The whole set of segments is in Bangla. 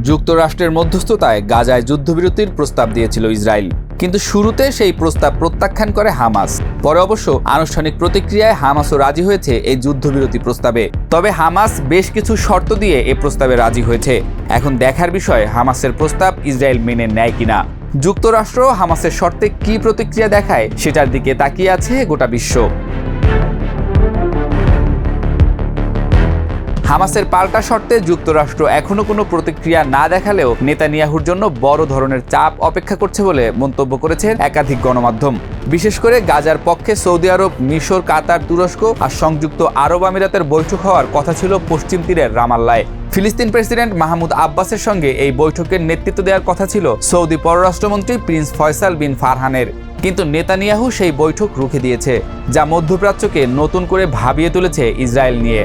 যুক্তরাষ্ট্রের মধ্যস্থতায় গাজায় যুদ্ধবিরতির প্রস্তাব দিয়েছিল ইসরায়েল, কিন্তু শুরুতে সেই প্রস্তাব প্রত্যাখ্যান করে হামাস। পরে অবশ্য আনুষ্ঠানিক প্রতিক্রিয়ায় হামাসও রাজি হয়েছে এই যুদ্ধবিরতি প্রস্তাবে। তবে হামাস বেশ কিছু শর্ত দিয়ে এ প্রস্তাবে রাজি হয়েছে। এখন দেখার বিষয় হামাসের প্রস্তাব ইসরায়েল মেনে নেয় কিনা। যুক্তরাষ্ট্র হামাসের শর্তে কি প্রতিক্রিয়া দেখায় সেটার দিকে তাকিয়ে আছে গোটা বিশ্ব। হামাসের পাল্টা শর্তে যুক্তরাষ্ট্র এখনো কোনো প্রতিক্রিয়া না দেখালেও নেতানিয়াহুর জন্য বড় ধরনের চাপ অপেক্ষা করছে বলে মন্তব্য করেছেন একাধিক গণমাধ্যম। বিশেষ করে গাজার পক্ষে সৌদি আরব, মিশর, কাতার, তুরস্ক আর সংযুক্ত আরব আমিরাতের বৈঠক হওয়ার কথা ছিল পশ্চিম তীরের রামাল্লায়। ফিলিস্তিন প্রেসিডেন্ট মাহমুদ আব্বাসের সঙ্গে এই বৈঠকের নেতৃত্ব দেওয়ার কথা ছিল সৌদি পররাষ্ট্রমন্ত্রী প্রিন্স ফয়সাল বিন ফারহানের, কিন্তু নেতানিয়াহু সেই বৈঠক রুখে দিয়েছে, যা মধ্যপ্রাচ্যকে নতুন করে ভাবিয়ে তুলেছে ইসরায়েল নিয়ে।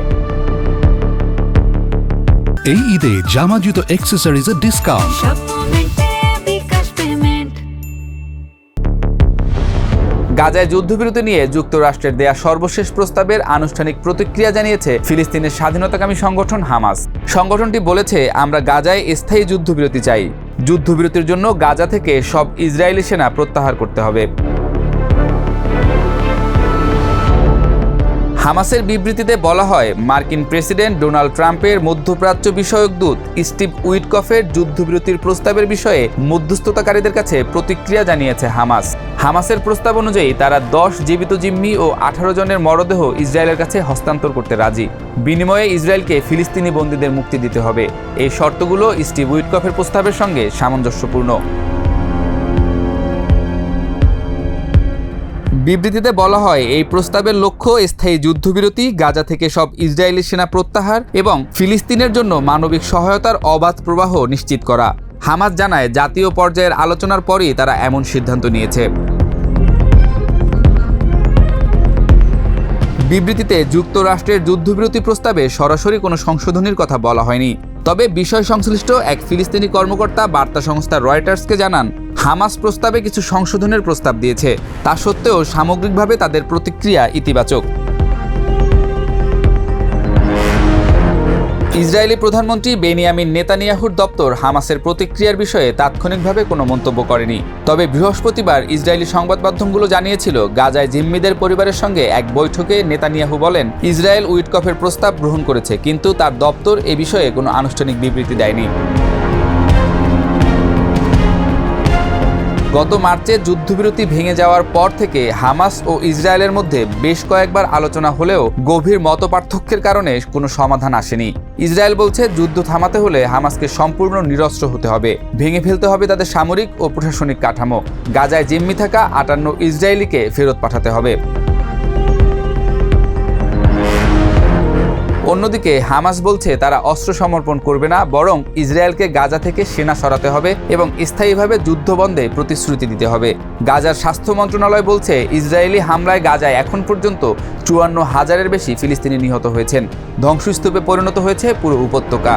এই ঈদে জামা জুতো অ্যাক্সেসরিজের ডিসকাউন্ট। গাজায় যুদ্ধবিরতি নিয়ে যুক্তরাষ্ট্রের দেয়া সর্বশেষ প্রস্তাবের আনুষ্ঠানিক প্রতিক্রিয়া জানিয়েছে ফিলিস্তিনের স্বাধীনতাকামী সংগঠন হামাস। সংগঠনটি বলেছে, আমরা গাজায় স্থায়ী যুদ্ধবিরতি চাই। যুদ্ধবিরতির জন্য গাজা থেকে সব ইসরায়েলি সেনা প্রত্যাহার করতে হবে। হামাসের বিবৃতিতে বলা হয়, মার্কিন প্রেসিডেন্ট ডোনাল্ড ট্রাম্পের মধ্যপ্রাচ্য বিষয়ক দূত স্টিভ উইটকফের যুদ্ধবিরতির প্রস্তাবের বিষয়ে মধ্যস্থতাকারীদের কাছে প্রতিক্রিয়া জানিয়েছে হামাস। হামাসের প্রস্তাব অনুযায়ী তারা 10 জীবিত জিম্মি ও 18 জনের মরদেহ ইসরায়েলের কাছে হস্তান্তর করতে রাজি। বিনিময়ে ইসরায়েলকে ফিলিস্তিনি বন্দীদের মুক্তি দিতে হবে। এই শর্তগুলো স্টিভ উইটকফের প্রস্তাবের সঙ্গে সামঞ্জস্যপূর্ণ। বিবৃতিতে বলা হয়, এই প্রস্তাবের লক্ষ্য স্থায়ী যুদ্ধবিরতি, গাজা থেকে সব ইসরায়েলি সেনা প্রত্যাহার এবং ফিলিস্তিনের জন্য মানবিক সহায়তার অবাধ প্রবাহ নিশ্চিত করা। হামাস জানায়, জাতীয় পর্যায়ের আলোচনার পরই তারা এমন সিদ্ধান্ত নিয়েছে। বিবৃতিতে যুক্তরাষ্ট্রের যুদ্ধবিরতি প্রস্তাবে সরাসরি কোনো সংশোধনীর কথা বলা হয়নি। তবে বিষয় সংশ্লিষ্ট এক ফিলিস্তিনি কর্মকর্তা বার্তা সংস্থা রয়টার্সকে জানান, হামাস প্রস্তাবে কিছু সংশোধনের প্রস্তাব দিয়েছে। তা সত্ত্বেও সামগ্রিকভাবে তাদের প্রতিক্রিয়া ইতিবাচক। ইসরায়েলি প্রধানমন্ত্রী বেনিয়ামিন নেতানিয়াহুর দপ্তর হামাসের প্রতিক্রিয়ার বিষয়ে তাৎক্ষণিকভাবে কোনো মন্তব্য করেনি। তবে বৃহস্পতিবার ইসরায়েলি সংবাদ মাধ্যমগুলো জানিয়েছিল, গাজায় জিম্মিদের পরিবারের সঙ্গে এক বৈঠকে নেতানিয়াহু বলেন, ইসরায়েল উইটকফের প্রস্তাব গ্রহণ করেছে, কিন্তু তার দপ্তর এ বিষয়ে কোনো আনুষ্ঠানিক বিবৃতি দেয়নি। গত মার্চে যুদ্ধবিরতি ভেঙে যাওয়ার পর থেকে হামাস ও ইসরায়েলের মধ্যে বেশ কয়েকবার আলোচনা হলেও গভীর মতপার্থক্যের কারণে কোনো সমাধান আসেনি। ইসরায়েল বলছে, যুদ্ধ থামাতে হলে হামাসকে সম্পূর্ণ নিরস্ত্র হতে হবে, ভেঙে ফেলতে হবে তাদের সামরিক ও প্রশাসনিক কাঠামো, গাজায় জিম্মি থাকা 58 ইসরায়েলিকে ফেরত পাঠাতে হবে। অন্যদিকে হামাস বলছে, তারা অস্ত্র সমর্পণ করবে না, বরং ইসরায়েলকে গাজা থেকে সেনা সরাতে হবে এবং স্থায়ীভাবে যুদ্ধ বন্ধে প্রতিশ্রুতি দিতে হবে। গাজার স্বাস্থ্য মন্ত্রণালয় বলছে, ইসরায়েলি হামলায় গাজায় এখন পর্যন্ত 54,000-এর বেশি ফিলিস্তিনি নিহত হয়েছেন। ধ্বংসস্তূপে পরিণত হয়েছে পুরো উপত্যকা।